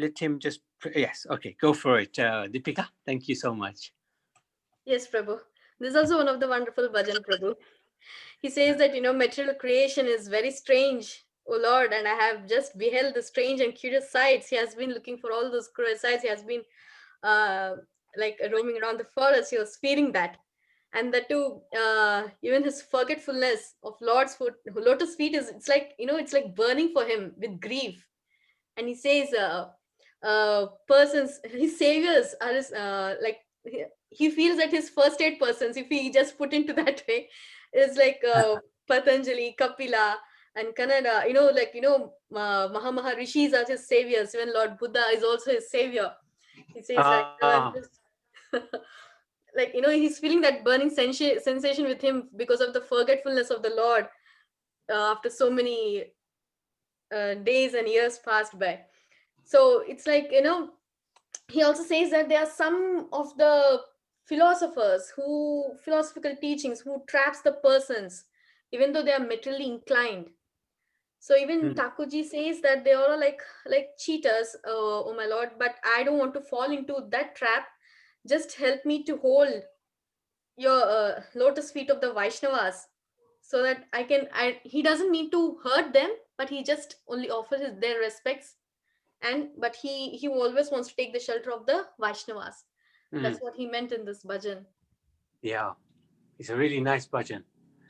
let him just, yes, okay, go for it. Deepika, thank you so much. Yes, Prabhu. This is also one of the wonderful bhajan, Prabhu. He says that, material creation is very strange, O Lord, and I have just beheld the strange and curious sights. He has been looking for all those curious sights. He has been like roaming around the forest. He was feeling that. And that too, even his forgetfulness of Lord's foot, lotus feet is, it's like burning for him with grief. And he says, persons, his saviors are his, he feels that his first aid persons, if he just put into that way, is like Patanjali, Kapila, and Kannada. Maha Rishis are his saviors. Even Lord Buddha is also his savior. He says, I'm just he's feeling that burning sensation with him because of the forgetfulness of the Lord after so many days and years passed by. So it's like, he also says that there are some of the philosophical teachings who traps the persons even though they are materially inclined. So even Takuji says that they are like cheaters, oh my Lord, but I don't want to fall into that trap. Just help me to hold your lotus feet of the Vaishnavas, so that he doesn't need to hurt them, but he just only offers their respects. But he always wants to take the shelter of the Vaishnavas. That's what he meant in this bhajan. Yeah, it's a really nice bhajan.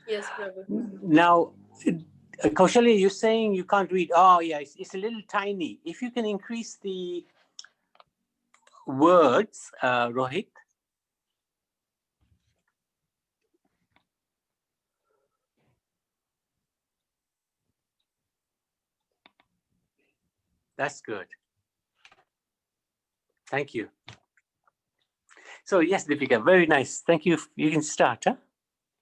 Yes, Prabhu. Now, Kaushalya, you're saying you can't read. Oh, yeah, it's a little tiny. If you can increase the words, Rohit. That's good. Thank you. So, yes, Deepika, very nice. Thank you. You can start, huh?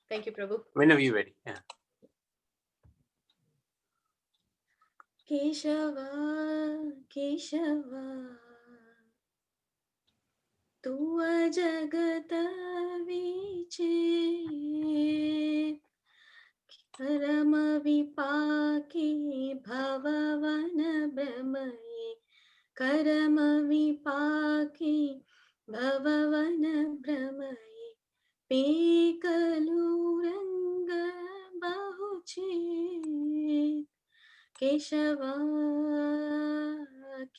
Thank you, Prabhu. Whenever you're ready. Yeah. Keshava, Keshava, tu jagata viche, karama vipaki bhavavana brahmaye, karama vipaki bhavavana brahmaye, pekaluranga bahuche. Keshava,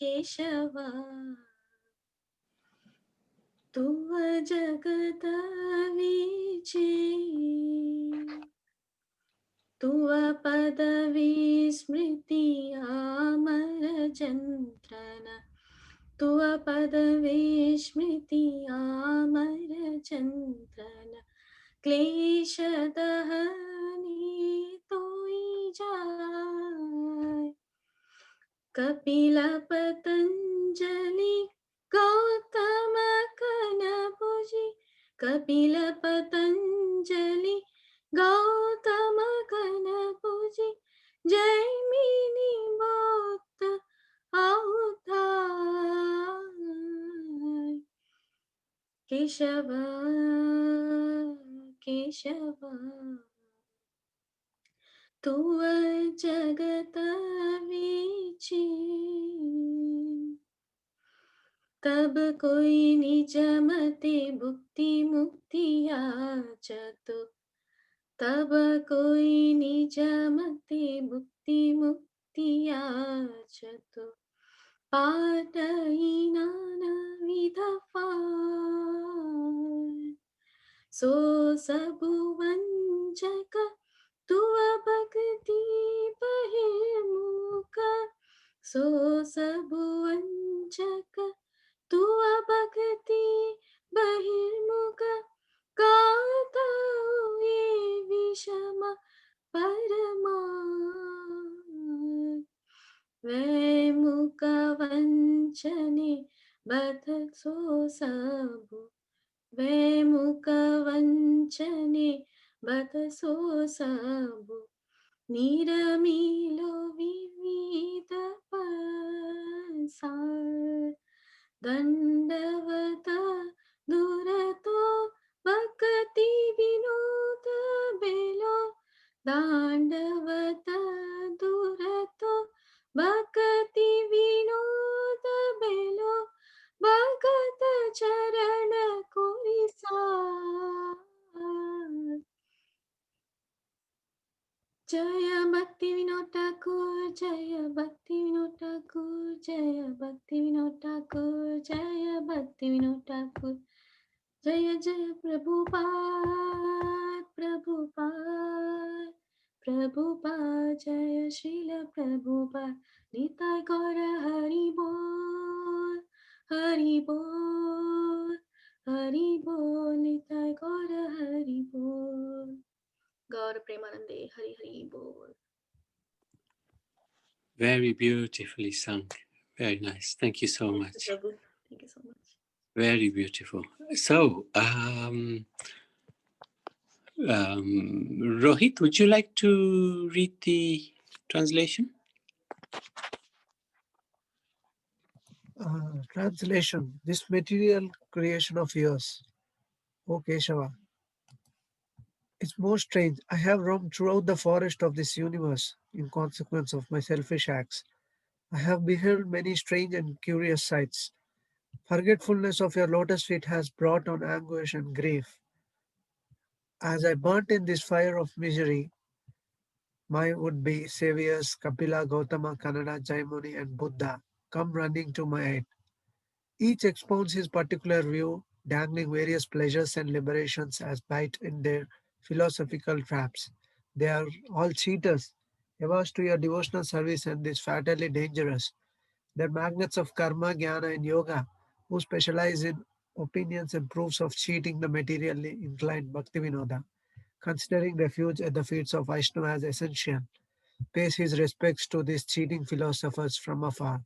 Keshava, tuva jagata viche, tuva padavi smriti amara jantrana, tuva padavi smriti amara jantrana, kleshadahani toi jai. Kapila Patanjali Gautama Kanapuji, Kapila Patanjali Gautama Kanapuji, Jaimini Bhakta Avtar. Keshava, Keshava, तुवा जगत विचे, तब कोई निज मते भुक्ति मुक्ति याचतो, तब कोई निज मते भुक्ति मुक्ति याचतो, पाटई नाना विध फाल, सो सबु वंचक तुआ भक्ति बहिर्मुख, सो सबु वंचक तुआ भक्ति बहिर्मुख, गाता हुए विषम परमार्थ, वैमुख वंचने बत सो सबु, वैमुख वंचने बत सो सबु, निरमीलो विविध प्रसार, दंडवत दुरतो भक्ति विनोद बेलो, दांडवत दुरतो भक्ति Vinod Jaya Bhaktivinoda Thakur, Jaya Bhaktivinoda Thakur, Jaya Bhaktivinoda Thakur, Jaya Bhaktivinoda Thakur. Jaya Jaya Prabhupada, Prabhupada, Prabhupada, Jaya Srila Prabhupada, Nitai Gaura Hari Bol, Hari Bol, Hari Bol, Nitai Gaura Hari Bol. Gaura Premanande, Hari Hari Bol. Very beautifully sung. Very nice. Thank you so much. Thank you, Prabhu. Thank you so much. Very beautiful. So, Rohit, would you like to read the translation? Translation. This material creation of yours, O Keshava, is most strange. I have roamed throughout the forest of this universe in consequence of my selfish acts. I have beheld many strange and curious sights. Forgetfulness of your lotus feet has brought on anguish and grief. As I burnt in this fire of misery, my would-be saviors Kapila, Gautama, Kanada, Jaimuni, and Buddha come running to my aid. Each expounds his particular view, dangling various pleasures and liberations as bait in their philosophical traps. They are all cheaters, averse to your devotional service, and is fatally dangerous. They're magnets of karma, jnana, and yoga, who specialize in opinions and proofs of cheating the materially inclined Bhaktivinoda, considering refuge at the feet of Vaishnava as essential, pays his respects to these cheating philosophers from afar.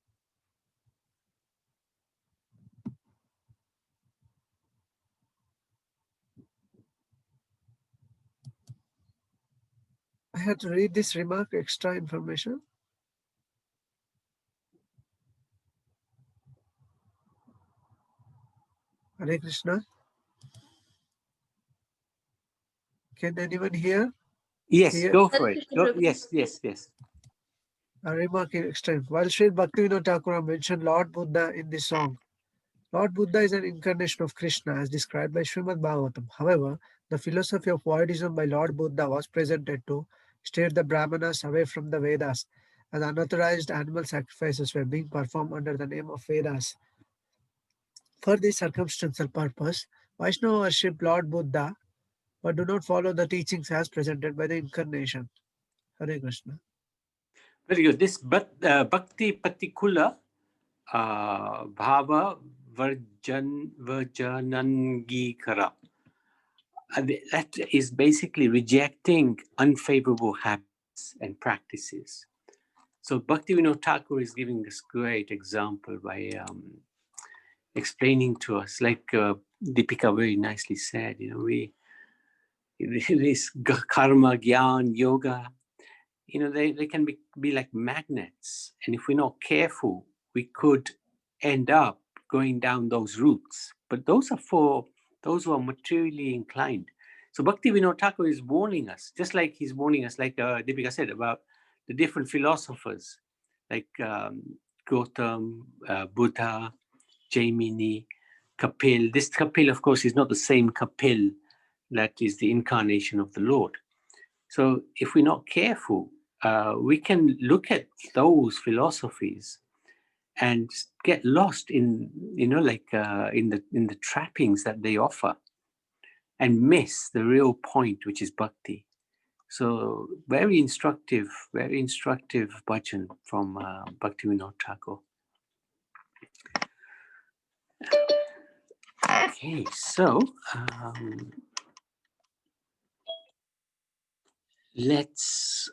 I had to read this remark, extra information. Hare Krishna. Can anyone hear? Yes, go for Hare it. Krishna, Go. Prabhu. Yes, yes, yes. A remark in extent. While Sri Bhaktivinoda Thakura mentioned Lord Buddha in this song, Lord Buddha is an incarnation of Krishna as described by Srimad Bhagavatam. However, the philosophy of voidism by Lord Buddha was presented to steer the Brahmanas away from the Vedas, as unauthorized animal sacrifices were being performed under the name of Vedas. For this circumstantial purpose, Vaishnava worship Lord Buddha but do not follow the teachings as presented by the incarnation. Hare Krishna. Very good. This Bhakti Patikula Bhava Varjanangikara. That is basically rejecting unfavorable habits and practices. So Bhaktivinoda Thakur is giving this great example by explaining to us, like Deepika very nicely said, this karma, gyan, yoga, they can be like magnets. And if we're not careful, we could end up going down those routes. But those are for those who are materially inclined. So Bhaktivinoda Thakur is warning us, just like he's warning us, like Deepika said, about the different philosophers, like Gautam, Buddha, Jaimini, Kapil. This Kapil, of course, is not the same Kapil that is the incarnation of the Lord. So if we're not careful, we can look at those philosophies and get lost in, in the trappings that they offer, and miss the real point, which is bhakti. So very instructive bhajan from Bhaktivinoda Thakur. Okay, so let's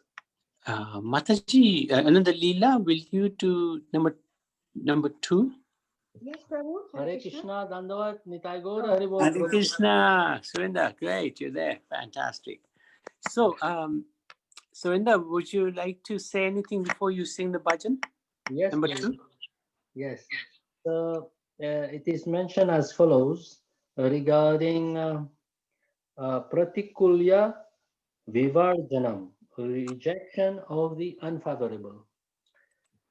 Mataji, another Leela, will you do number 2? Yes, Prabhu. Hare Krishna, Dandavat, Nitai Gaur, Hare Bol. Hare Krishna, Surinder, great, you're there, fantastic. So, Surinder, would you like to say anything before you sing the bhajan? Yes, Number Prabhu. 2? Yes. So it is mentioned as follows regarding Pratikulya Vivarjanam, rejection of the unfavorable.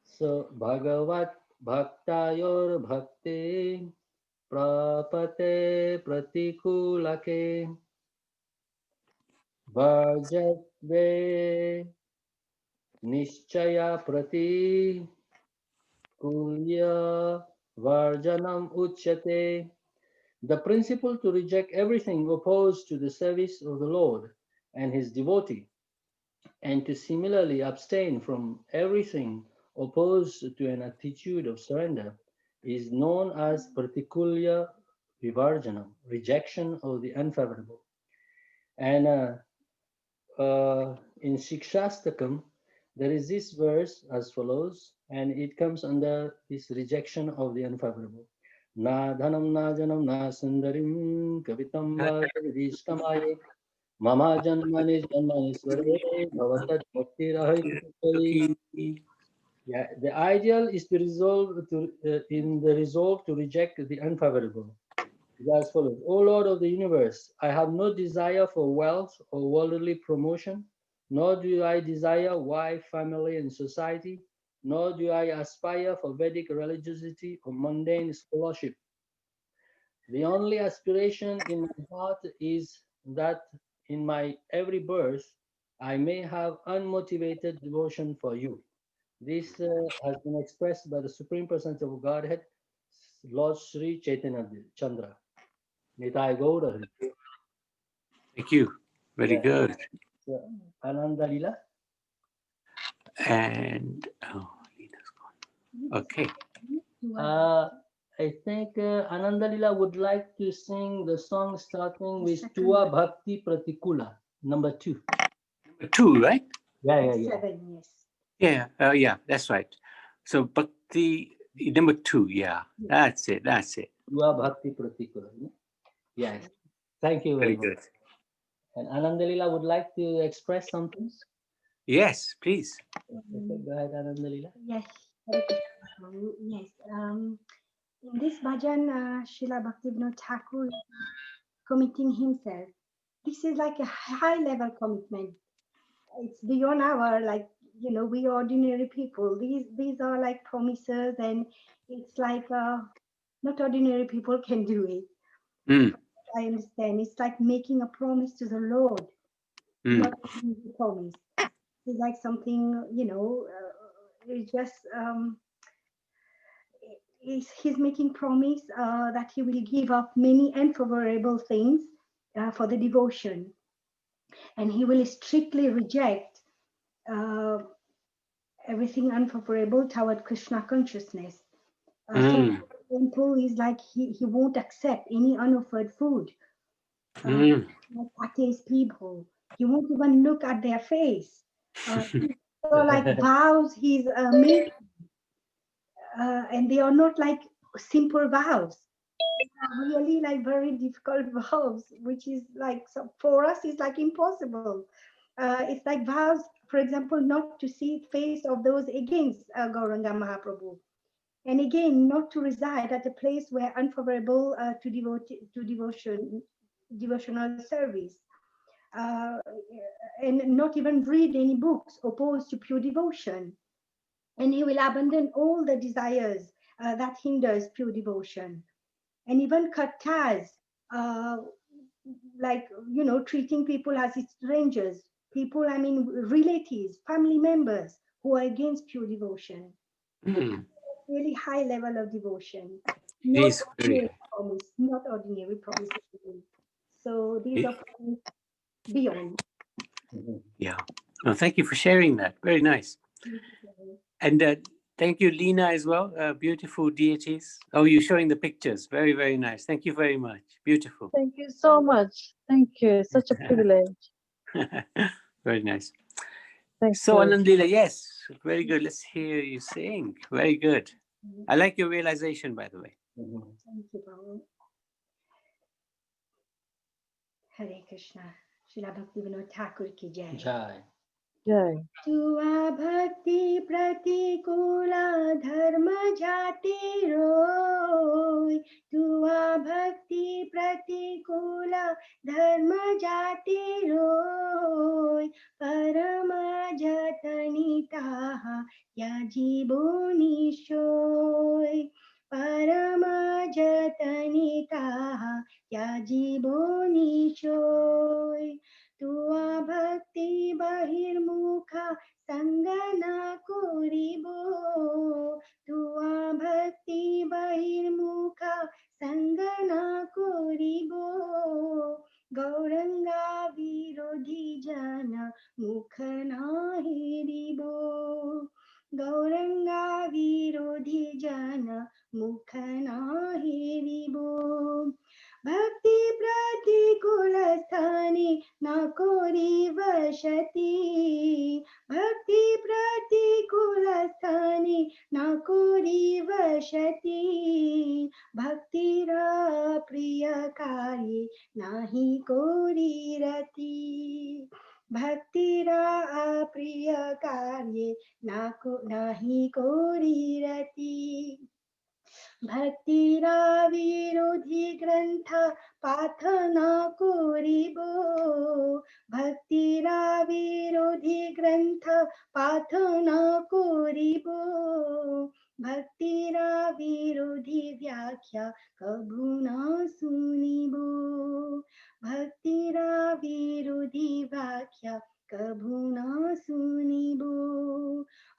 So Bhagavat Bhaktayor Bhakti Prapate Pratikulake Varjat ve nishchaya prati kulya varjanam uchyate. The principle to reject everything opposed to the service of the Lord and his devotee, and to similarly abstain from everything opposed to an attitude of surrender, is known as particular vivarjanam, rejection of the unfavorable. And in Shikshastakam, there is this verse as follows, and it comes under this rejection of the unfavorable. Na dhanam na janam na sundarim kavitam va jagadishkamaye mama janmani janmani sware bhavatat bhakti rahai. Yeah, the ideal is to resolve to in the resolve to reject the unfavorable. It is as follows: O Lord of the universe, I have no desire for wealth or worldly promotion, nor do I desire wife, family, and society, nor do I aspire for Vedic religiosity or mundane scholarship. The only aspiration in my heart is that in my every birth I may have unmotivated devotion for you. This has been expressed by the Supreme Personality of Godhead, Lord Sri Chaitanya Chandra. Nitai Gaura Hari. Thank you. Very Yeah. good. So, Ananda Lila. And oh, Lena's gone. Okay. I think Ananda Lila would like to sing the song starting with Tua Bhakti Pratikula, number 2. Number 2, right? Yeah. 7, yes. Yeah. Yeah. That's right. So Bhakti number 2. Yeah. That's it. Tua Bhakti Pratikula. Yes. Thank you very Very much. good. And Ananda Lila would like to express something. Yes, please. Okay, go ahead, Ananda Lila. Yes, Hare Krishna. Yes. In this bhajan, Srila Bhaktivinoda Thakur is committing himself. This is like a high-level commitment. It's beyond our, like, we ordinary people. These are like promises, and it's like not ordinary people can do it. Mm. I understand. It's like making a promise to the Lord, not a promise. It's like something, it's just he's making promise that he will give up many unfavorable things for the devotion, and he will strictly reject uh, everything unfavorable toward Krishna consciousness. So, for example, is like he won't accept any unoffered food. Like atheist people, he won't even look at their face. So, like vows he's making, and they are not like simple vows. Really like very difficult vows, which is like, so for us it's like impossible. It's like vows, for example, not to see face of those against Gauranga Mahaprabhu, and again not to reside at a place where unfavorable to devotional service, uh, and not even read any books opposed to pure devotion, and he will abandon all the desires that hinders pure devotion, and even cut ties, uh, like treating people as strangers, people, I mean relatives, family members who are against pure devotion. Really high level of devotion, not He's very ordinary promise, not ordinary promises. So these are promises beyond. Yeah. No, thank you for sharing that. Very nice. And thank you, Lena, as well. Beautiful deities. Oh, you're showing the pictures. Very, very nice. Thank you very much. Beautiful. Thank you so much. Thank you. Such a privilege. Very nice. Thank So, you. Anandila, yes, very good. Let's hear you sing. Very good. I like your realization, by the way. Thank you, Babu. Hare Krishna. Srila Bhaktivinoda Thakur ki jai. Jai. Jai. तुआ भक्ति प्रतिकूला धर्म जाति रोय, तुआ भक्ति प्रतिकूला धर्म जाति रोय, परम जतनिताः या जीवो निशोय, परम जतनिताः या जीवो निशोय, तुआ भक्ति बहिर्मुख संग न करिबो तुआ भक्ति बहिर्मुख संग न करिबो गौरंगा विरोधी जन मुख न हेरिबो गौरंगा विरोधी जन मुख न हेरिबो भक्ति प्रतिकूल स्थाने न वसति भक्ति प्रतिकूल स्थाने न वसति भक्तिरा प्रिय कार्य नाही कोरिरति भक्तिरा अप्रिय कार्य नाही कोरिरति भक्तिरा विरोधी ग्रंथ पाठ न करिबो भक्तिरा विरोधी ग्रंथ पाठ न करिबो भक्तिरा विरोधी व्याख्या कभू न सुनिबो भक्तिरा विरोधी व्याख्या कभू न सुनिबो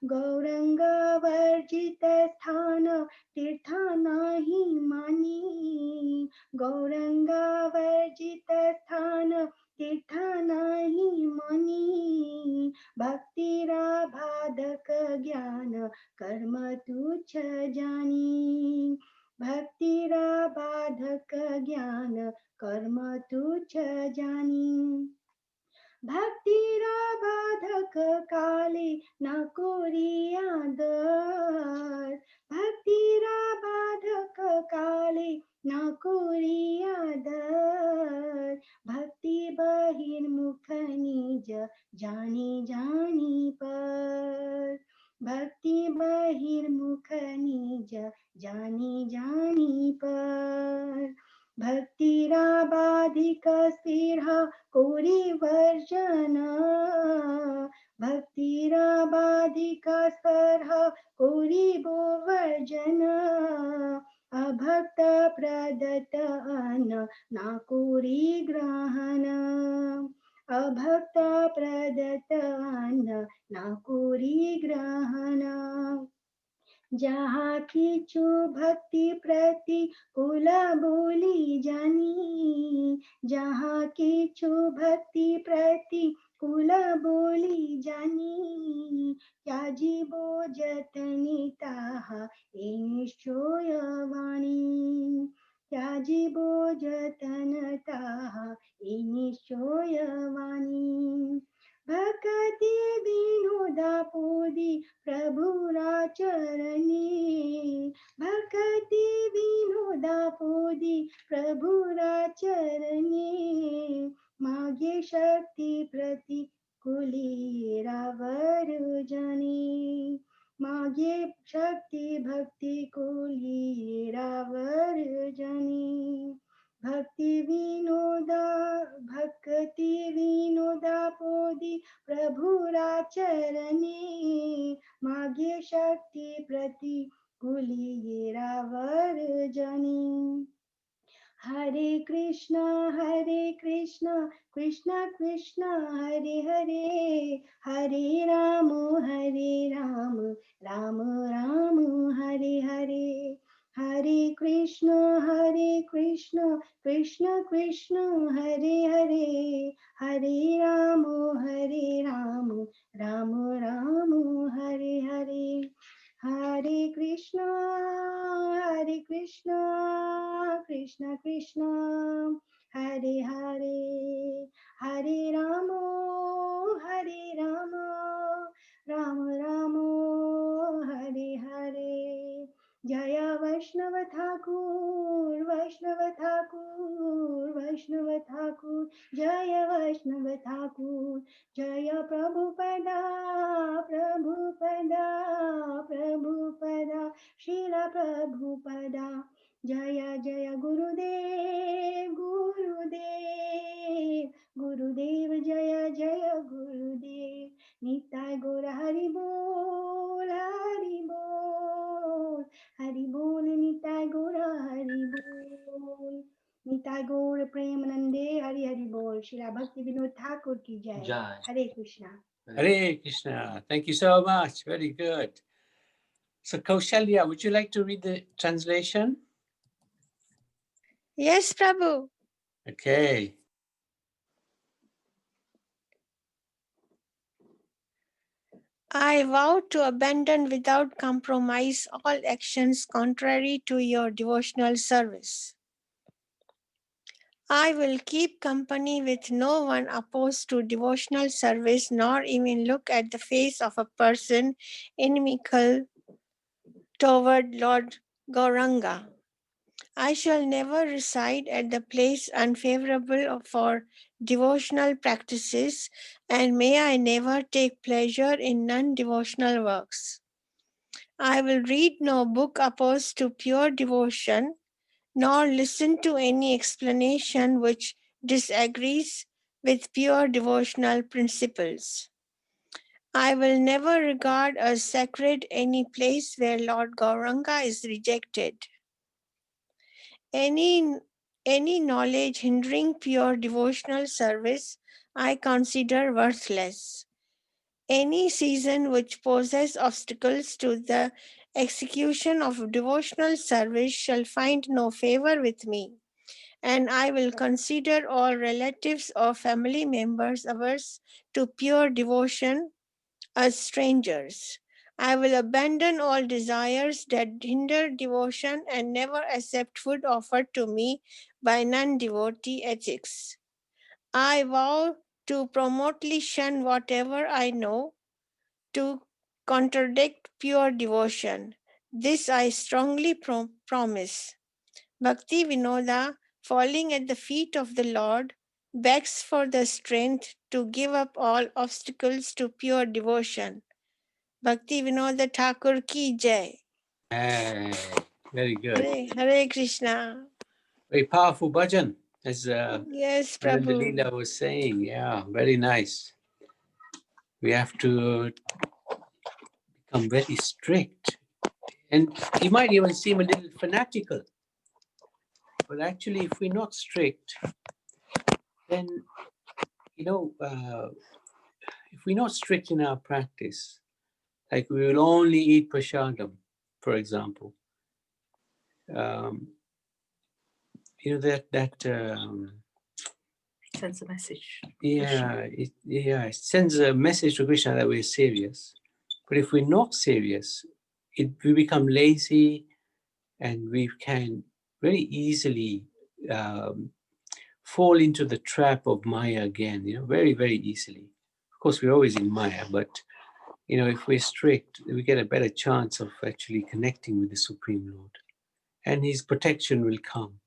गौरंग वर्जित स्थान तीर्थ नाही मानी गौरंगा वर्जित स्थान तीर्थ नाही मानी भक्तिरा बाधक ज्ञान कर्म तुच्छ जानी भक्तिरा बाधक ज्ञान कर्म तुच्छ जानी भक्तिरा बाधक काले न कोरियादर भक्तिरा बाधक काले न कोरियादर भक्ति बहिर्मुख निज जानी जानी पर भक्ति बहिर्मुख निज जानी जानी पर भक्तिरा बाधिक स्थिर कोरि वर्जन भक्तिरा बाधिक स्पर्ह कोरिबो वर्जन अभक्त प्रदत्त अन्न ना कोरि ग्रहण अभक्त प्रदत्त अन्न ना कोरि ग्रहण जहाँ किछु भक्ति प्रति कुल बोली जानी जहाँ किछु भक्ति प्रति कुल बोली जानी त्याजिबो जतनि ताहा ए निश्चय वाणी त्याजिबो जतन ताहा ए निश्चय वाणी भक्ति विनोदा पोदी प्रभुरा चरणी भक्ति विनोदा पोदी प्रभुरा चरणी मागे शक्ति प्रति कुलीरावर जनी मागे शक्ति भक्ति कुलीरावर जनी भक्ति विनोदा पोदी प्रभुरा चरणी मागे शक्ति प्रति कुलीरावर जनी हरे कृष्ण कृष्ण कृष्ण हरे हरे हरे राम राम राम हरे हरे हरे कृष्ण कृष्ण कृष्ण हरे हरे हरे राम राम राम हरे हरे हरे कृष्ण कृष्ण कृष्ण हरे हरे हरे राम राम राम हरे हरे जय वैष्णव ठाकुर जय वैष्णव ठाकुर जय प्रभुपदा श्रील प्रभुपदा जय जय गुरुदेव जय जय गुरुदेव निताय गौर हरि बोल हरि बोल निताय गौर हरि बोल Nitai Gaur Premanande Hari Hari Bol. Srila Bhaktivinoda Thakur ki jai. Jai. Hare Krishna. Hare Krishna. Thank you so much. Very good. So Kaushalya, would you like to read the translation? Yes, Prabhu. Okay. I vow to abandon without compromise all actions contrary to your devotional service. I will keep company with no one opposed to devotional service, nor even look at the face of a person inimical toward Lord Gauranga. I shall never reside at the place unfavorable for devotional practices, and may I never take pleasure in non-devotional works. I will read no book opposed to pure devotion, nor listen to any explanation which disagrees with pure devotional principles. I will never regard as sacred any place where Lord Gauranga is rejected. Any knowledge hindering pure devotional service I consider worthless. Any season which poses obstacles to the execution of devotional service shall find no favor with me, and I will consider all relatives or family members averse to pure devotion as strangers. I will abandon all desires that hinder devotion and never accept food offered to me by non-devotee ethics. I vow to promotely shun whatever I know to contradict pure devotion. This I strongly promise. Bhaktivinoda, falling at the feet of the Lord, begs for the strength to give up all obstacles to pure devotion. Bhaktivinoda Thakur ki jai. Hey, very good. Hare Krishna. Very powerful bhajan, as Yes, Mother Prabhu. Leela was saying. Yeah, very nice. We have to become very strict. And you might even seem a little fanatical. But actually, if we're not strict, then, you know, if we're not strict in our practice, like we will only eat prasadam, for example, you know, that Sends a message. it sends a message to Krishna that we're serious. But if we're not serious, we become lazy, and we can very easily fall into the trap of Maya again, you know, very, very easily. Of course, we're always in Maya, but, you know, if we're strict, we get a better chance of actually connecting with the Supreme Lord. And his protection will come.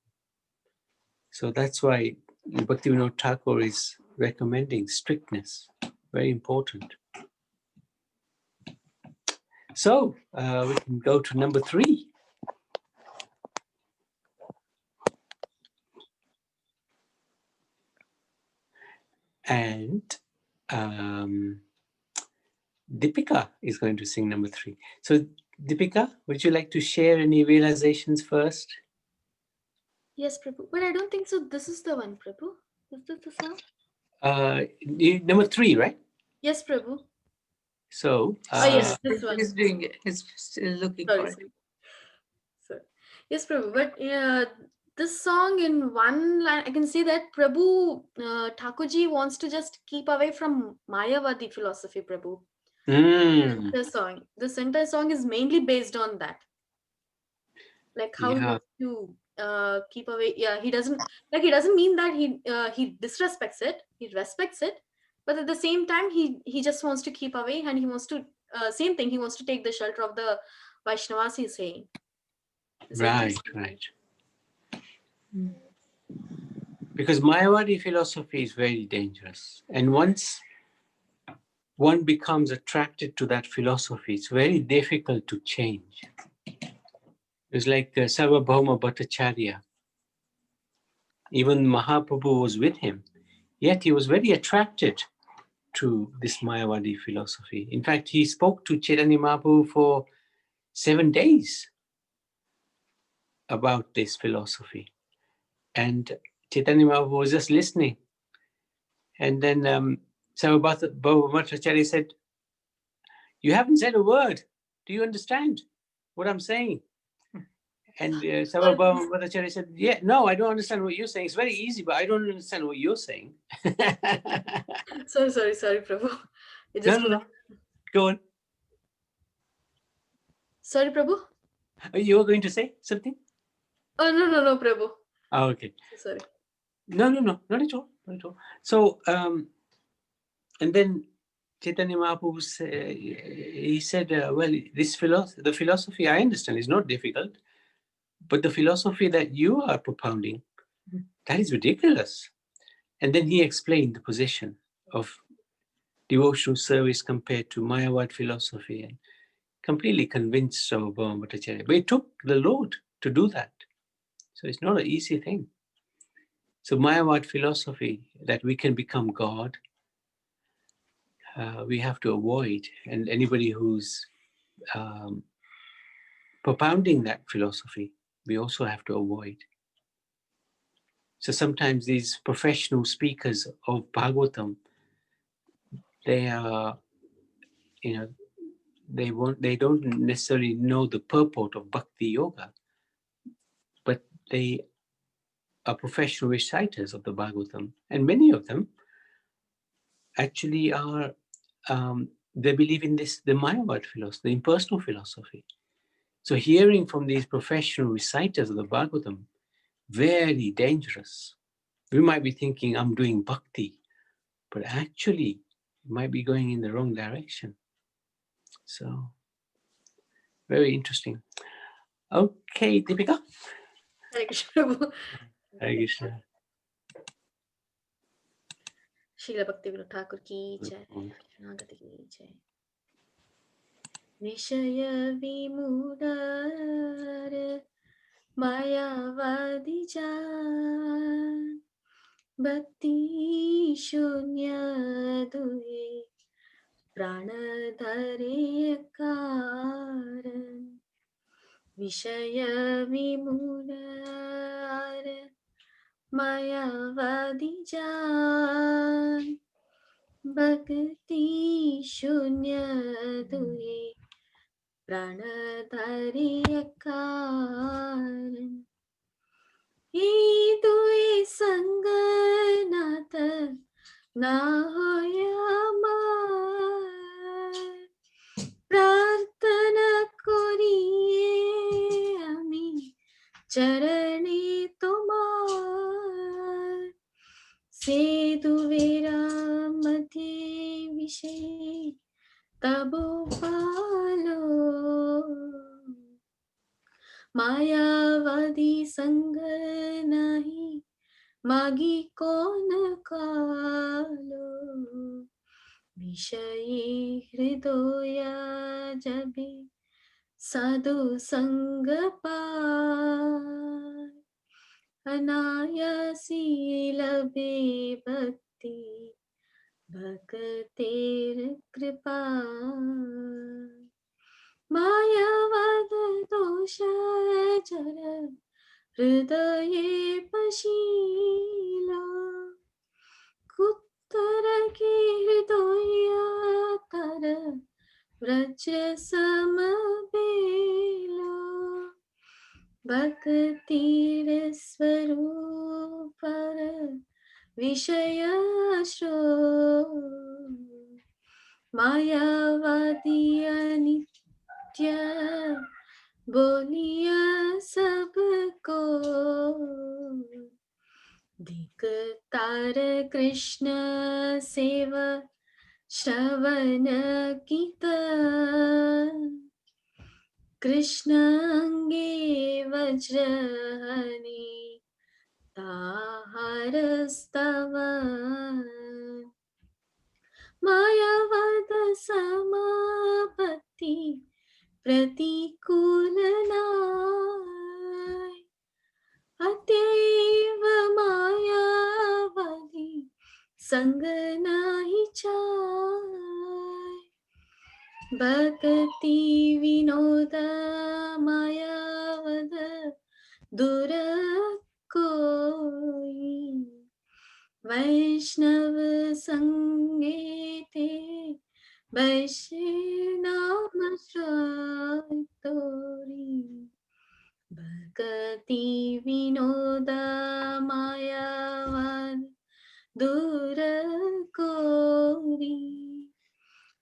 So that's why Bhaktivinoda Thakur is recommending strictness. Very important. So we can go to number 3. And Deepika is going to sing number 3. So Deepika, would you like to share any realizations first? Yes, Prabhu. But I don't think so. This is the one, Prabhu. Is this the song? Number 3, right? Yes, Prabhu. So Yes, this one. He's doing it. He's still looking for it. Sorry. Yes, Prabhu. But this song in one line, I can say that Prabhu Thakurji wants to just keep away from Mayavadi philosophy, Prabhu. This entire song is mainly based on that. Like how to keep away. Yeah, he doesn't mean that he disrespects it. He respects it, but at the same time, he just wants to keep away, and he wants to same thing. He wants to take the shelter of the Vaishnavas. He's saying. Right. Because Mayavadi philosophy is very dangerous. And once one becomes attracted to that philosophy, it's very difficult to change. It's like Sarvabhauma Bhattacharya. Even Mahaprabhu was with him, yet he was very attracted to this Mayavadi philosophy. In fact, he spoke to Chaitanya Mahaprabhu for 7 days about this philosophy. And Chaitanya Mahaprabhu was just listening. And then Bhavamacharya said, "You haven't said a word. Do you understand what I'm saying?" And Bhavamacharya said, "Yeah, no, I don't understand what you're saying. It's very easy, but I don't understand what you're saying." Sorry, Prabhu. No. Go on. Sorry, Prabhu. You were going to say something? Oh, no, Prabhu. Oh, okay. Sorry. No, not at all. So, and then Chaitanya Mahaprabhu he said, well, the philosophy I understand is not difficult, but the philosophy that you are propounding, that is ridiculous. And then he explained the position of devotional service compared to Mayavad philosophy and completely convinced Sarvabhauma Bhattacharya. But it took the Lord to do that. So it's not an easy thing. So Mayavad philosophy, that we can become God, we have to avoid. And anybody who's propounding that philosophy, we also have to avoid. So sometimes these professional speakers of Bhagavatam, they are, they don't necessarily know the purport of Bhakti Yoga, but they are professional reciters of the Bhagavatam. And many of them actually are, they believe in the Mayavad philosophy, the impersonal philosophy. So hearing from these professional reciters of the Bhagavatam, very dangerous. We might be thinking, I'm doing bhakti, but actually, you might be going in the wrong direction. So, very interesting. Okay, Deepika. Hare Krishna, Prabhu. Hare Krishna. Srila Bhaktivinoda Thakur ki jai. Saranagati ki jai. Vishaya vimudar mayavadi jan bhakti shunya duye pranadhare karan. Vishaya vimudar mayavadi jan bhakti shunya duye pranadhare karan. Ye duye sanganata na hoya mar prarthana koriye ami charane tomar sedu vera madhye vishay tabo palo मायावादी संग नहीं मागी कौन कालो विषयी हृदय जबे साधु संग पार अनायासी लबे भक्ति भक्तेर कृपा मायावाद दोष जर हृदये पशीला कुत्तर के हृदय तर व्रज समबेला भक्तिर स्वरूप विषय श्रो मायावादी अनित्य बोलिया सबको धिक्कार कृष्ण सेवा श्रवण कीत कृष्ण अंगे वज्रहनि ताहार स्तव मायावाद समापत्ति प्रतिकूल नाय अतएव मायावादी संग नाही चाय भक्ति विनोद मायावद दूर को होई वैष्णव संगे ते वैष्णव तोरी भक्ति विनोद मायावाद दूर कोरी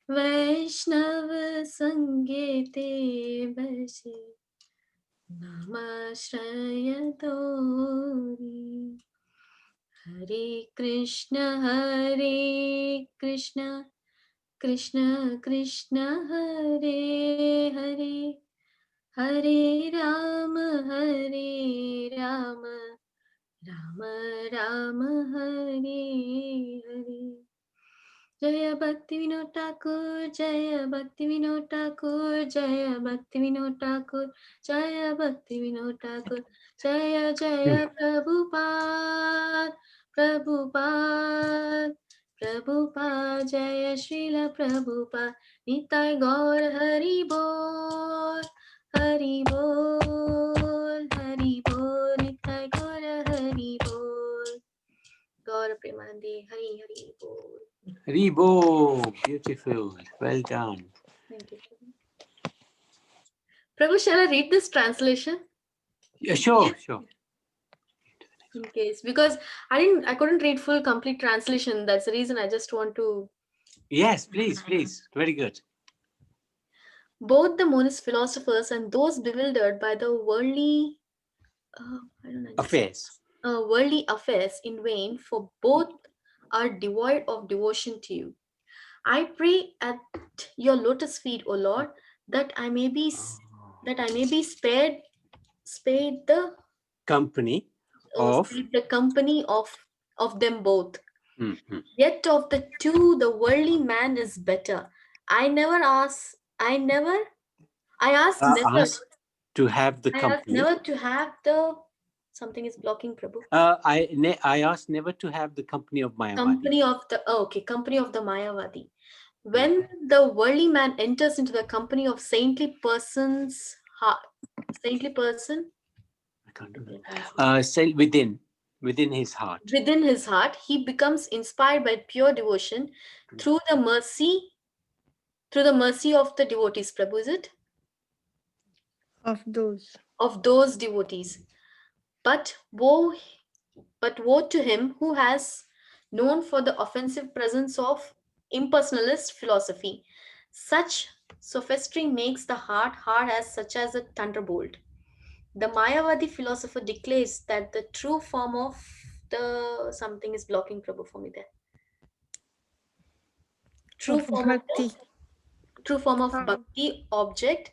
वैष्णव संगे ते बसे नमाश्रय तोरी हरे कृष्ण कृष्ण कृष्ण हरे हरे हरे राम राम राम हरे हरे जय भक्तिविनोद ठाकुर जय भक्तिविनोद ठाकुर जय भक्तिविनोद ठाकुर जय भक्तिविनोद ठाकुर जय जय प्रभुपाद प्रभुपाद प्रभुपाद जय श्रील प्रभुपाद निताय गौर हरि बोल हरि बोल निताय गौर हरि बोल गौर प्रेमानंदे हरि हरि बोल Haribo, beautiful. Well done. Thank you, Prabhu. Prabhu, shall I read this translation? Yeah, sure. In case, because I couldn't read full complete translation. That's the reason I just want to. Yes, please. Very good. Both the monist philosophers and those bewildered by the worldly, Affairs. worldly affairs in vain, for both are devoid of devotion to you. I pray at your lotus feet, O Lord, that I may be spared the Company of. the company of them both. Mm-hmm. Yet of the two, the worldly man is better. I ask never Asked to have the I ask company. never to have the something is blocking Prabhu. I asked never to have the company of Mayavadi. Company of the Mayavadi. When the worldly man enters into the company of saintly person, I can't do that. Within his heart. Within his heart, he becomes inspired by pure devotion through the mercy of the devotees. Prabhu, is it? Of those. Of those devotees. But woe to him who has known for the offensive presence of impersonalist philosophy. Such sophistry makes the heart hard as such as a thunderbolt. The Mayavadi philosopher declares that the true form of the something is blocking Prabhu for me there. True form of bhakti object,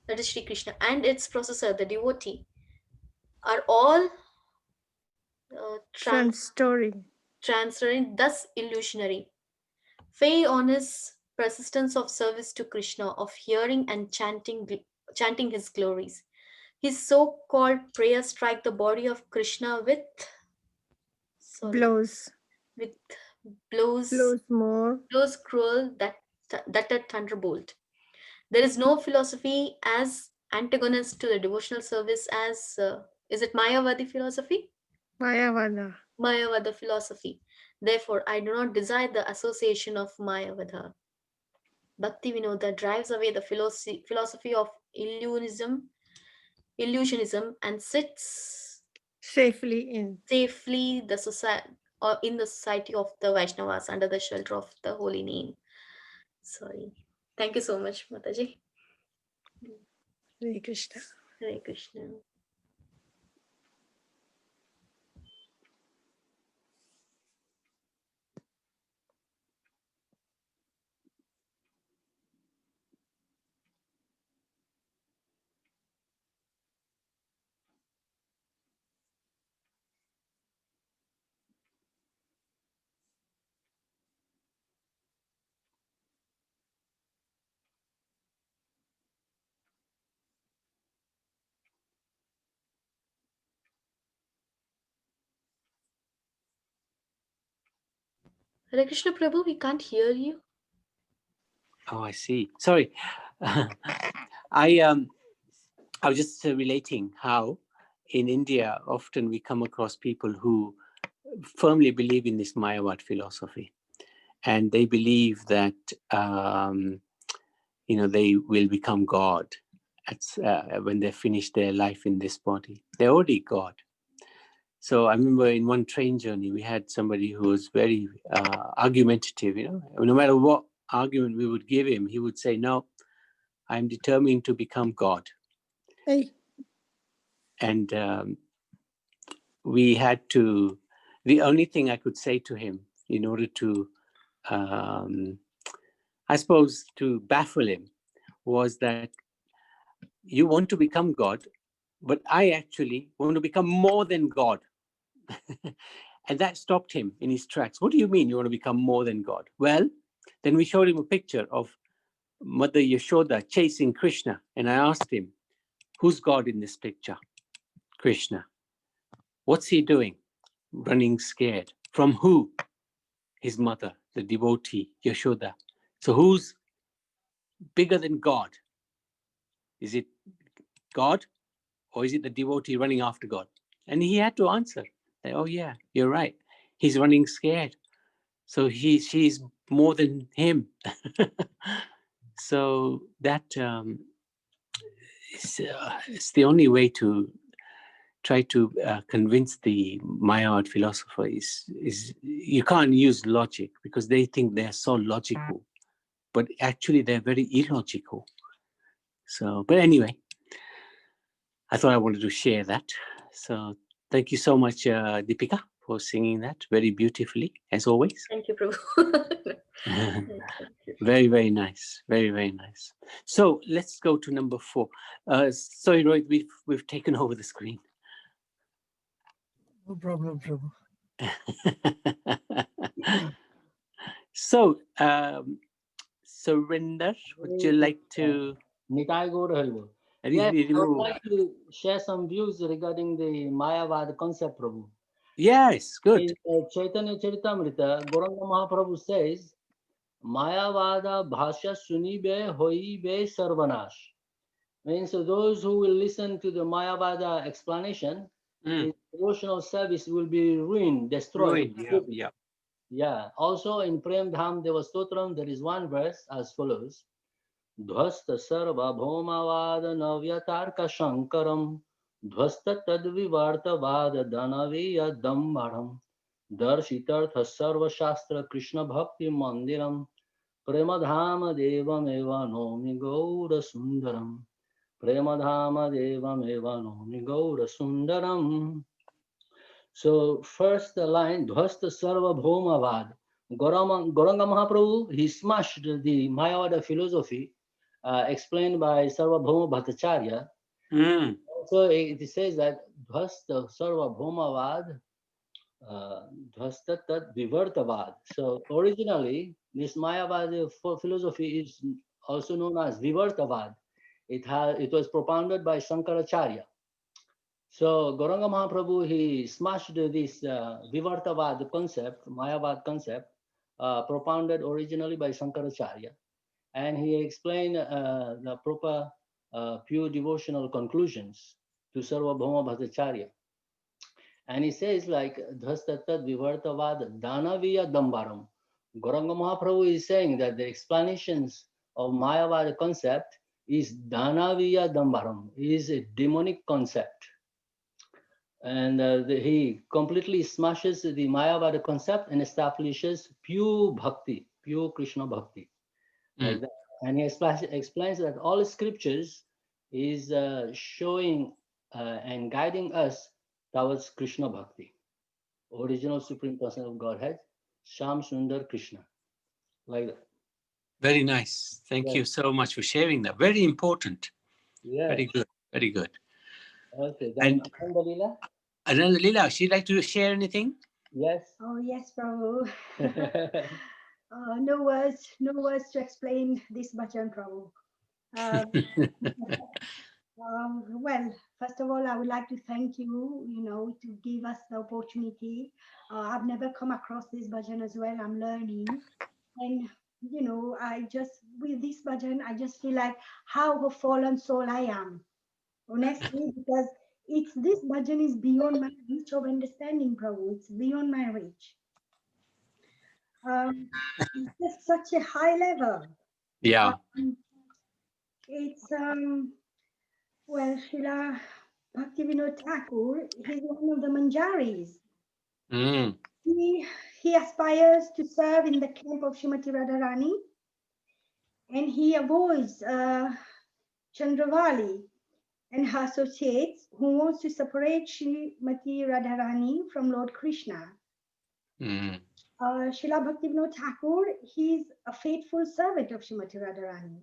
that is Sri Krishna, and its processor, the devotee, are all transparent, thus illusionary. Fay on his persistence of service to Krishna, of hearing and chanting his glories. His so-called prayers strike the body of Krishna with blows. With blows more. Blows cruel that a thunderbolt. There is no philosophy as antagonist to the devotional service as is it Mayavadi philosophy? Mayavada philosophy. Therefore, I do not desire the association of Mayavada. Bhaktivinoda drives away the philosophy of illusionism and sits safely in the society or in the society of the Vaishnavas under the shelter of the holy name. Sorry. Thank you so much, Mataji. Hare Krishna. Hare Krishna. Hare Krishna Prabhu, we can't hear you. Oh, I see. Sorry. I was just relating how in India, often we come across people who firmly believe in this Mayavad philosophy, and they believe that they will become God when they finish their life in this body. They're already God. So I remember in one train journey, we had somebody who was very argumentative. No matter what argument we would give him, he would say, "No, I'm determined to become God." Hey. And we had to. The only thing I could say to him, in order to, I suppose, to baffle him, was that you want to become God, but I actually want to become more than God. And that stopped him in his tracks. What do you mean you want to become more than God? Well, then we showed him a picture of Mother Yashoda chasing Krishna. And I asked him, who's God in this picture? Krishna. What's he doing? Running scared. From who? His mother, the devotee, Yashoda. So who's bigger than God? Is it God, or is it the devotee running after God? And he had to answer, oh yeah, you're right. He's running scared. So she's more than him. So that it's the only way to try to convince the Mayavad philosopher is you can't use logic, because they think they're so logical, but actually they're very illogical. So, but anyway, I thought I wanted to share that. So thank you so much, Deepika, for singing that very beautifully, as always. Thank you, Prabhu. Very, very nice. Very, very nice. So let's go to number 4. Sorry, Rohit, we've taken over the screen. No problem, Prabhu. So, Surinder, would you like to? Nitai Gaur Halwa. Yes, I would like to share some views regarding the Mayavad concept, Prabhu. Yes, good. In Chaitanya Charitamrita, Gauranga Mahaprabhu says, Mayavada bhasha sunibe hoibe sarvanash. Means those who will listen to the Mayavada explanation, his devotional service will be ruined, destroyed. Yeah. Yeah. Also in Prem Dham Deva Stotram, there is one verse as follows. Dhvasta sarva bhomavad navyatarka shankaram dhvasta tadvivartavad danaviya dambharam darshitartha sarva shastra krishna bhakti mandiram premadhama devam eva nomi gaura sundaram premadhama devam eva nomi gaura sundaram. So first the line dhvasta sarva bhomavad. Gauranga Mahaprabhu, he smashed the Mayavada philosophy explained by Sarvabhauma Bhattacharya. So it says that Dhvasta Sarvabhaumavad Dhvasta Tat Vivartavad. So originally, this Mayavad philosophy is also known as Vivartavad. It was propounded by Shankaracharya. So Gauranga Mahaprabhu, he smashed this Vivartavad concept, Mayavad concept, propounded originally by Shankaracharya. And he explained the proper pure devotional conclusions to Sarvabhauma Bhattacharya. And he says like Dhastattat Vivartavad Danaviya Dambaram. Gauranga Mahaprabhu is saying that the explanations of Mayavad concept is Danaviya Dambaram, is a demonic concept. And he completely smashes the Mayavad concept and establishes pure bhakti, pure Krishna bhakti. Like that. And he explains that all scriptures is showing and guiding us towards Krishna bhakti, original supreme person of Godhead, Sham Sundar Krishna. Like that. Very nice. Thank you so much for sharing that. Very important. Yeah. Very good. Very good. Okay. Then Ananda Leela, she'd like to share anything? Yes. Oh, yes, Prabhu. No words to explain this bhajan, Prabhu. Well, first of all, I would like to thank you, to give us the opportunity. I've never come across this bhajan as well. I'm learning. And, with this bhajan, I just feel like how a fallen soul I am. Honestly, because It's this bhajan is beyond my reach of understanding, Prabhu. It's beyond my reach. It's just such a high level. Yeah. It's well, Srila Bhaktivinoda Thakur, he's one of the Manjaris. Mm. He aspires to serve in the camp of Srimati Radharani, and he avoids Chandravali and her associates who wants to separate Srimati Radharani from Lord Krishna. Mm. Srila Bhaktivinoda Thakur, he's a faithful servant of Srimati Radharani.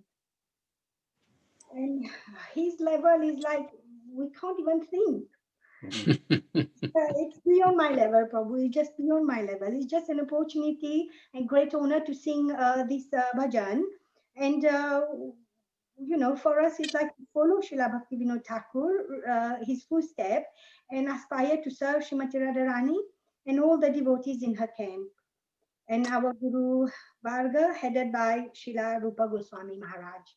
And his level is like, we can't even think. It's beyond my level, probably just beyond my level. It's just an opportunity and great honor to sing this bhajan. And, for us, it's like to follow Srila Bhaktivinoda Thakur, his footstep, and aspire to serve Srimati Radharani and all the devotees in her camp. And our Guru Varga, headed by Srila Rupa Goswami Maharaj.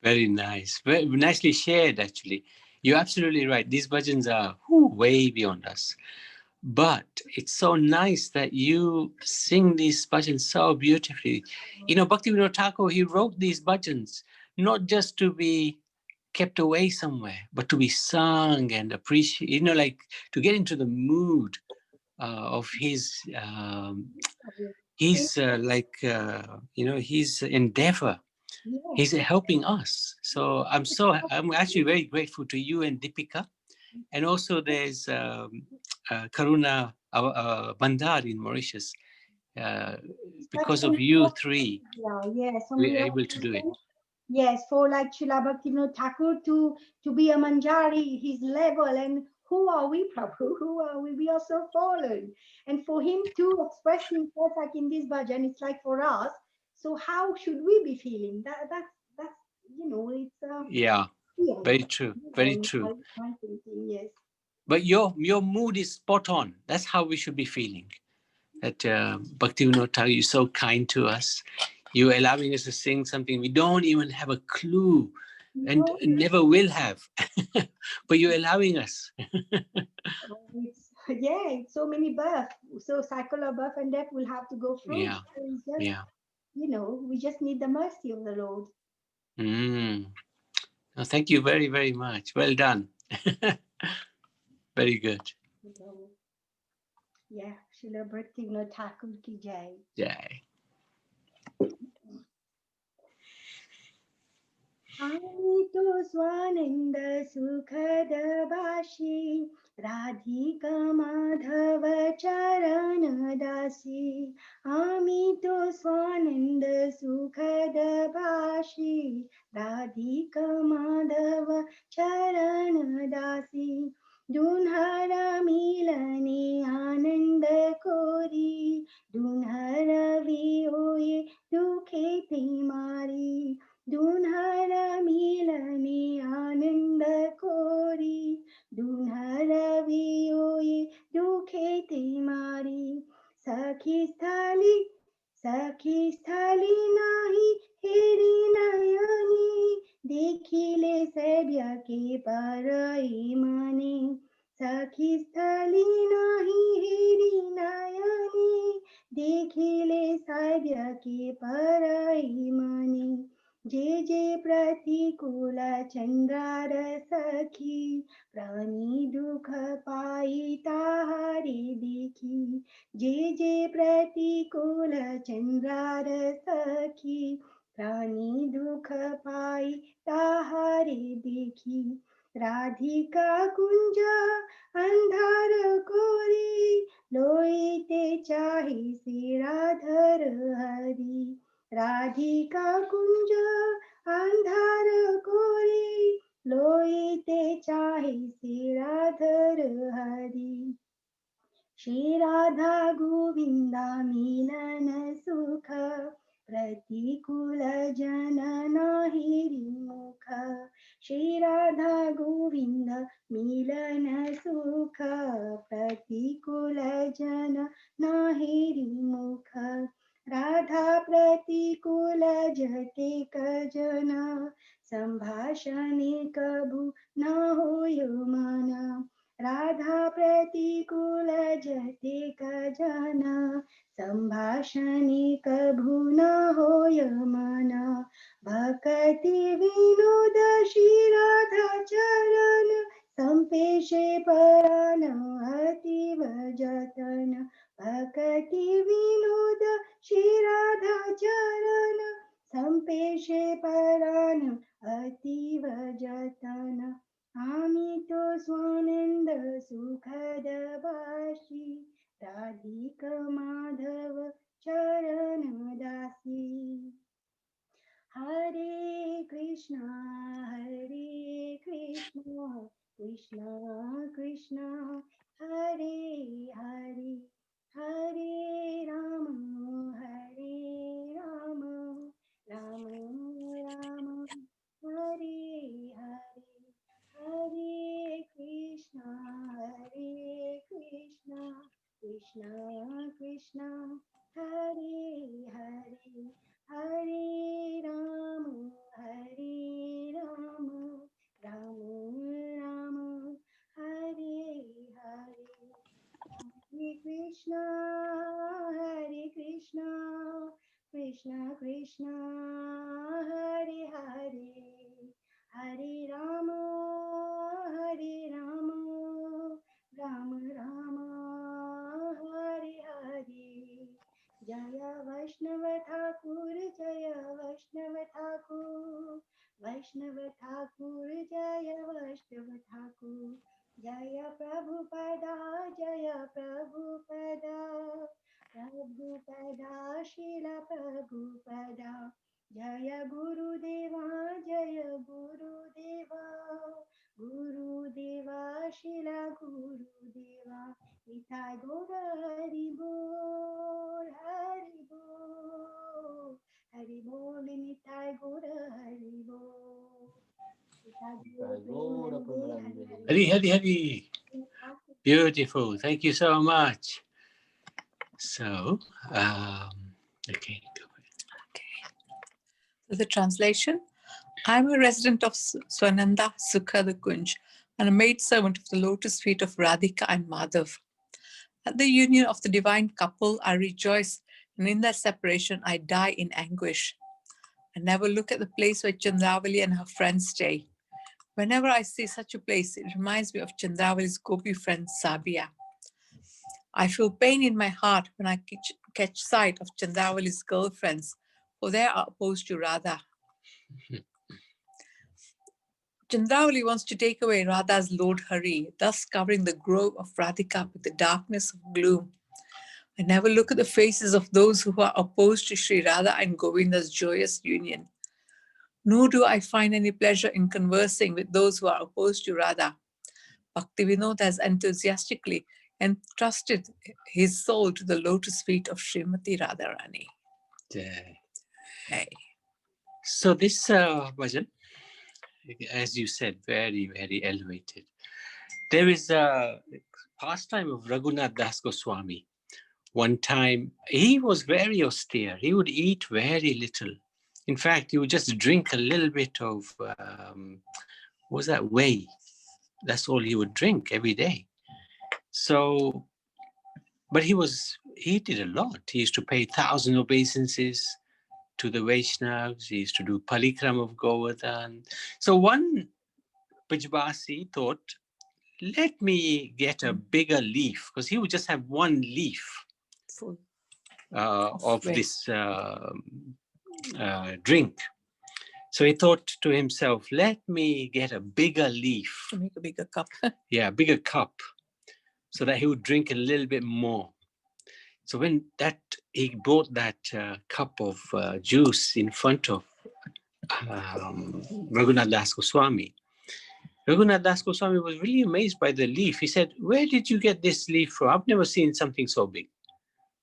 Very nice. Very nicely shared, actually. You're absolutely right. These bhajans are way beyond us. But it's so nice that you sing these bhajans so beautifully. You know, Bhaktivinoda Thakur, he wrote these bhajans not just to be kept away somewhere, but to be sung and appreciated, you know, like to get into the mood of his his endeavor. He's helping us. So I'm actually very grateful to you and Deepika. And also there's Karuna Bandar in Mauritius. Because of you three, we're able to do it. Yes, for like Srila Bhaktivinoda Thakur to be a Manjari, his level, and who are we, Prabhu? Who are we? We are so fallen. And for him to express himself like in this bhajan, it's like for us. So how should we be feeling? That's it's Yeah, very true, very true. My thinking, yes. But your mood is spot on. That's how we should be feeling. That Bhaktivinoda Thakur, you're so kind to us. You're allowing us to sing something we don't even have a clue and never will have. But you're allowing us. It's so many births. So cycle of birth and death will have to go through. Yeah. So it's just, Yeah. We just need the mercy of the Lord. Oh, thank you very, very much. Well done. Very good. Yeah, Srila Bhaktivinoda Thakur ki jai. Jai. Ami to swananda sukhada bashi Radhika Madhava Charana Dasi Ami to swananda sukhada bashi Radhika Madhava Charana Dasi Dunhara milane ananda kori Dunhara viyoye dukhe mari Dunhara milane ananda kori Dunhara viyoye dukhe mari Sakhi sthali nahi heri nayani Dekhile sabya ke parai mane Sakhi sthali nahi heri nayani Dekhile sabya ke parai mane जे जे प्रतिकूल चंद्रार सखी प्राणी दुख पाई ताहारे देखी जे जे प्रतिकूल चंद्रार सखी प्राणी दुख पाई ताहारे देखी राधिका कुंज अंधार कोरी लोईते चाहे से राधर हरी राधिका कुंज अंधार कोरी लोईते चाहे से राधर हरी श्री राधा गोविंदा मिलन सुख प्रतिकूल जन नाहि मुख श्री राधा गोविंद मिलन सुख प्रतिकूल जन नाहि मुख राधा प्रतिकूल जते कजना संभाषणे कभु न होय मन राधा प्रतिकूल जते कजन संभाषणे कभु न होय मन भक्ति विनोद श्री राधा चरण संपेशे परान अतीव जतन भक्ति विनोद श्री राधा चरण संपेशे परान अतीव जतन आमी तो स्वानंद सुखद वासी राधिक माधव चरण दासी हरे कृष्णा कृष्णा कृष्णा हरे हरे हरे राम राम राम हरे हरे हरे कृष्णा कृष्णा कृष्णा हरे हरे हरे राम राम राम हरे हरे हरे कृष्णा कृष्णा कृष्णा हरे हरे हरे राम राम राम हरे हरे जय वैष्णव ठाकुर जय वैष्णव ठाकुर जय वैष्णव ठाकुर जय प्रभुपदा प्रभुपदा शील प्रभुपदा जय गुरुदेवा गुरुदेवा शील गुरुदेवा निताय गौर हरि बोल हरि बोल निताय गौर हरि बोल निताय गौर प्रेमानंदे Hari, hari, hari. Beautiful. Thank you so much. So, okay. So the translation. I am a resident of Swananda Sukha the Kunj and a maidservant of the lotus feet of Radhika and Madhav. At the union of the divine couple, I rejoice, and in their separation, I die in anguish. I never look at the place where Chandravali and her friends stay. Whenever I see such a place, it reminds me of Chandravali's gopi friend Sabia. I feel pain in my heart when I catch sight of Chandravali's girlfriends, for they are opposed to Radha. Chandravali wants to take away Radha's Lord Hari, thus covering the grove of Radhika with the darkness of gloom. I never look at the faces of those who are opposed to Sri Radha and Govinda's joyous union. Nor do I find any pleasure in conversing with those who are opposed to Radha. Bhaktivinoda has enthusiastically entrusted his soul to the lotus feet of Srimati Radharani. Yeah. Hey. So this Bhajan, as you said, very, very elevated. There is a pastime of Raghunath Das Goswami. One time, he was very austere. He would eat very little. In fact, he would just drink a little bit of, what was that, whey? That's all he would drink every day. So, but he did a lot. He used to pay 1,000 obeisances to the Vaishnavas. He used to do palikram of Govardhan. So one Pajbasi thought, let me get a bigger leaf, because he would just have one leaf of this drink. So he thought to himself, let me get a bigger leaf. To make a bigger cup. Yeah, bigger cup, so that he would drink a little bit more. So when he brought that cup of juice in front of Raghunath Das Goswami, Raghunath Das Goswami was really amazed by the leaf. He said, where did you get this leaf from? I've never seen something so big.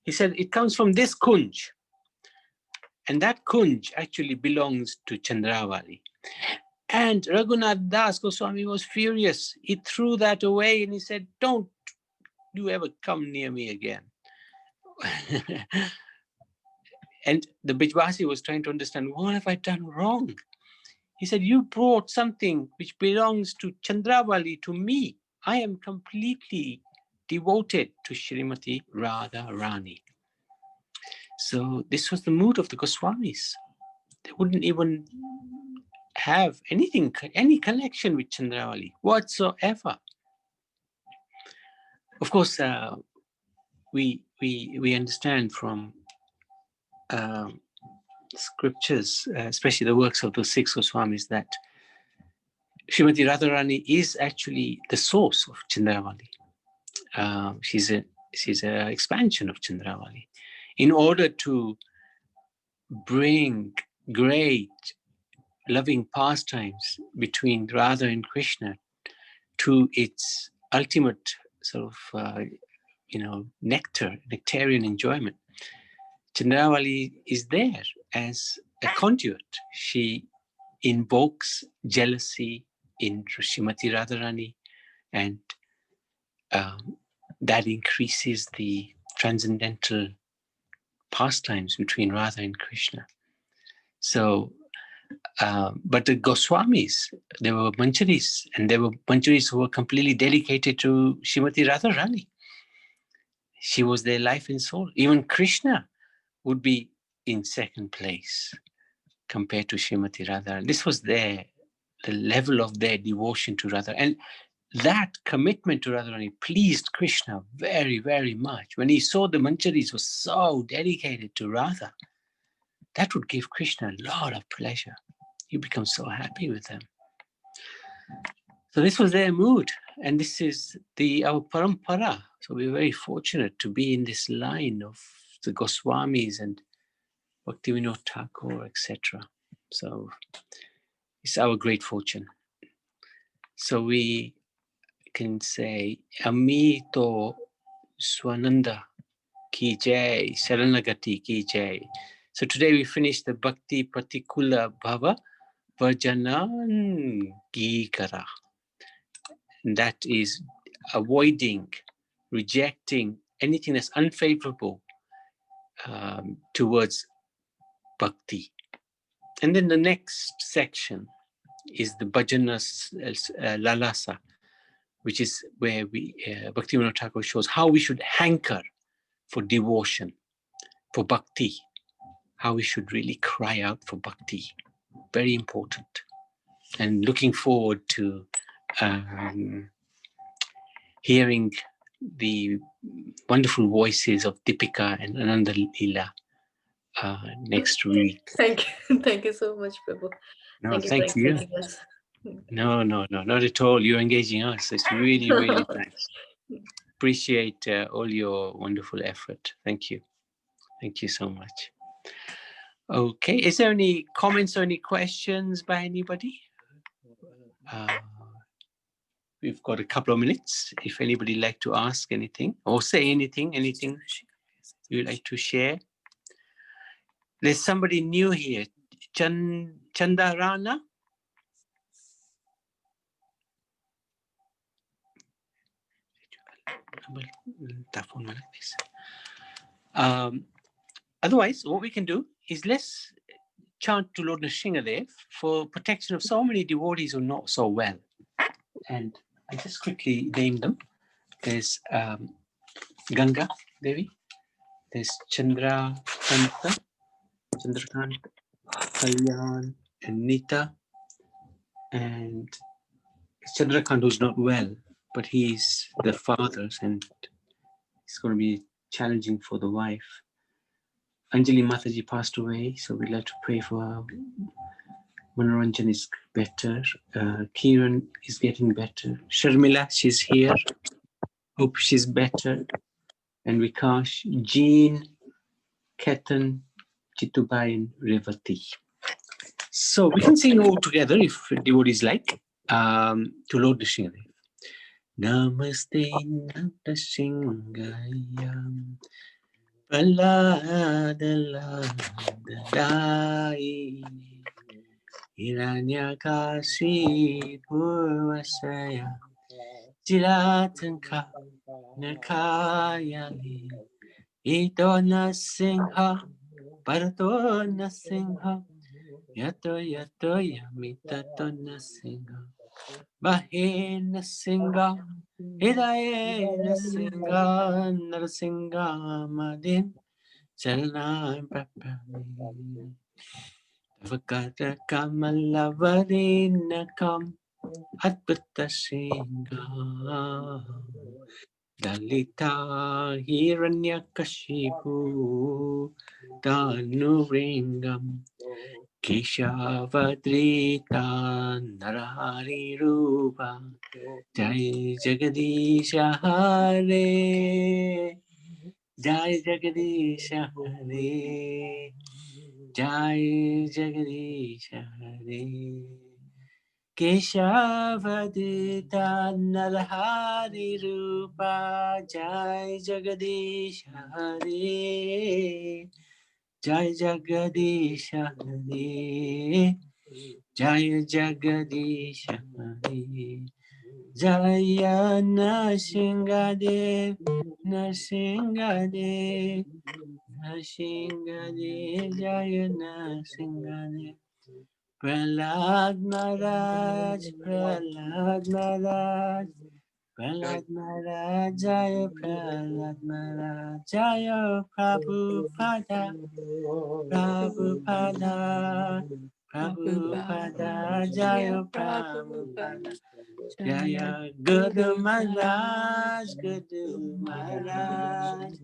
He said, it comes from this kunj. And that kunj actually belongs to Chandravali. And Raghunath Das Goswami was furious. He threw that away and he said, don't you ever come near me again. And the Bijwasi was trying to understand, what have I done wrong? He said, you brought something which belongs to Chandravali to me. I am completely devoted to Srimati Radha Rani. So this was the mood of the Goswamis. They wouldn't even have anything, any connection with Chandravali whatsoever. Of course, we understand from scriptures, especially the works of those 6 Goswamis, that Srimati Radharani is actually the source of Chandravali. She's an expansion of Chandravali. In order to bring great loving pastimes between Radha and Krishna to its ultimate sort of, nectarian enjoyment, Chandravali is there as a conduit. She invokes jealousy in Srimati Radharani, and that increases the transcendental pastimes between Radha and Krishna. So, but the Goswamis, there were Mancharis, and there were Mancharis who were completely dedicated to Srimati Radharani. She was their life and soul. Even Krishna would be in second place compared to Srimati Radha. This was the level of their devotion to Radha. And that commitment to Radharani pleased Krishna very, very much. When he saw the Mancharis were so dedicated to Radha, that would give Krishna a lot of pleasure. He becomes so happy with them. So this was their mood, and this is our parampara. So we're very fortunate to be in this line of the Goswamis and Bhaktivinoda Thakur, etc. So it's our great fortune. So we can say, Amito Swananda ki jai, Saranagati ki jai. So today we finished the Bhakti Pratikula Bhava Bhajanan Gikara. And that is avoiding, rejecting anything that's unfavorable towards bhakti. And then the next section is the Bhajana Lalasa, which is where Bhaktivinoda Thakur shows how we should hanker for devotion, for bhakti, how we should really cry out for bhakti. Very important. And looking forward to hearing the wonderful voices of Deepika and Ananda Leela next week. Thank you so much, Prabhu. No, Thank you for exciting us. No, not at all. You're engaging us. It's really, really nice. Appreciate all your wonderful effort. Thank you. Thank you so much. Okay, is there any comments or any questions by anybody? We've got a couple of minutes. If anybody like to ask anything or say anything you'd like to share. There's somebody new here, Chandarana. Otherwise, what we can do is let's chant to Lord Nrsingadev for protection of so many devotees who are not so well. And I just quickly name them. There's Ganga Devi, there's Chandrakanta, Kalyan, and Nita, and Chandrakant who's not well, but he's the father and it's going to be challenging for the wife. Anjali Mataji passed away, so we'd like to pray for her. Manoranjan is better. Kiran is getting better. Sharmila, she's here. Hope she's better. And Vikash, Jean, Ketan, Chitubai, and Revati. So we can sing all together if devotees like to Lord Nrsingadev. Namaste Nrsinghaya Praladalai Hiranyakashi Purvasaya Jiratanka Nakayali Ito Nasingha Parato Nasingha Yato yato yamita to nasinga. Bahe nasinga. Hidaye nasinga. Narasinga madin. Chalna papami. Vakata kamalavadinakam. Adbhuta singa. Dalita Hiranyakashipu Tanuringam Keshavadrita Narahari Rupa Jai Jagadisha Hare Jai Jagadisha Hare Jai Jagadisha Hare Keshavadita Narahari Rupa Jai Jagadish Hare Jai Jagadish Hare Jai Jagadish Hare Jaya Nashingadev Nashingadev Nashingadev Jaya Nashingadev Prahlad Maharaj, Prahlad Maharaj, Prahlad Maharaj, Jaya Prahlad Maharaj, Jaya Prabhupada, Prabhupada, Prabhupada, Jaya Prabhupada, Jaya Guru Maharaj, Guru Maharaj,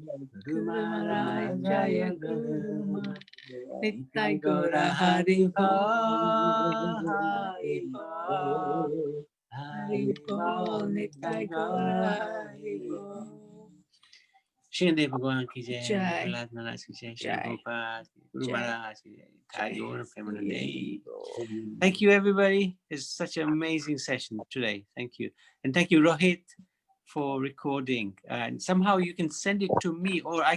Guru Maharaj, Jaya Guru Maharaj. Nittai Gaura Haribo, Haribo, Haribo, Nittai Gaura Haribo. Shinde Bhagwan ki jai, Jai. Prahlad Maharaj ki jai, Shri Jai. Prabhupada, Guru Jai. Maharaj ki jai, Thai Gaura Feminine Day. Haribo. Thank you, everybody. It's such an amazing session today. Thank you. And thank you, Rohit, for recording. And somehow you can send it to me, or I